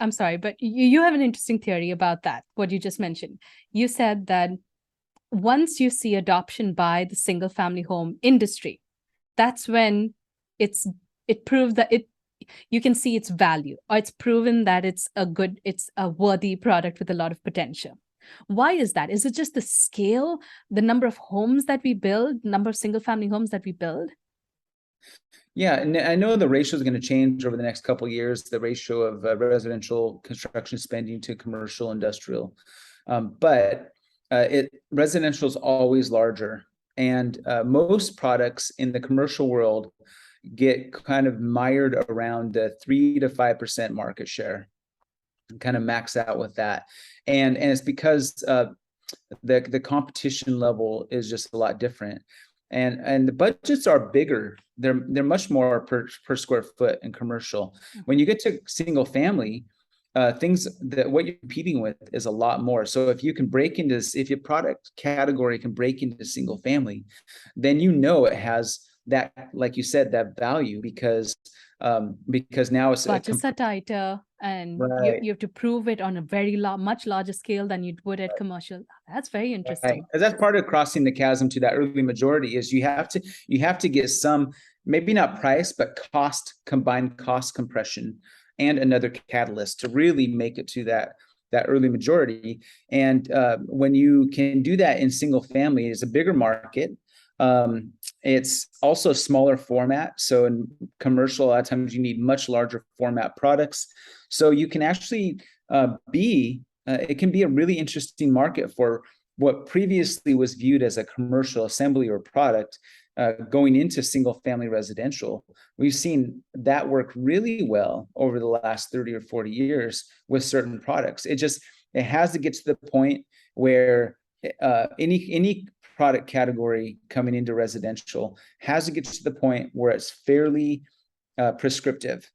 I'm sorry, but you have an interesting theory about that, what you just mentioned. You said that once you see adoption by the single family home industry, that's when it's it proves that you can see its value, or it's proven that it's a worthy product with a lot of potential. Why is that? Is it just the scale, the number of homes that we build, number of single family homes that we build? Yeah, and I know the ratio is going to change over the next couple of years, the ratio of residential construction spending to commercial industrial. But residential is always larger. And most products in the commercial world get kind of mired around the 3 to 5% market share, and kind of max out with that. And it's because the competition level is just a lot different. And the budgets are bigger. They're much more per square foot in commercial. When you get to single family, things that what you're competing with is a lot more. So if you can break into this, if your product category can break into single family, then you know it has that, like you said, that value because now it's Budgets are tighter, and right. you have to prove it on a very much larger scale than you would at commercial. That's very Right. interesting. Because that's part of crossing the chasm to that early majority is you have to get some, maybe not price, but combined cost compression and another catalyst to really make it to that early majority. And when you can do that in single family, it's a bigger market. It's also smaller format. So in commercial, a lot of times you need much larger format products. So you can actually it can be a really interesting market for what previously was viewed as a commercial assembly or product going into single family residential. We've seen that work really well over the last 30 or 40 years with certain products. It has to get to the point where any product category coming into residential has to get to the point where it's fairly prescriptive.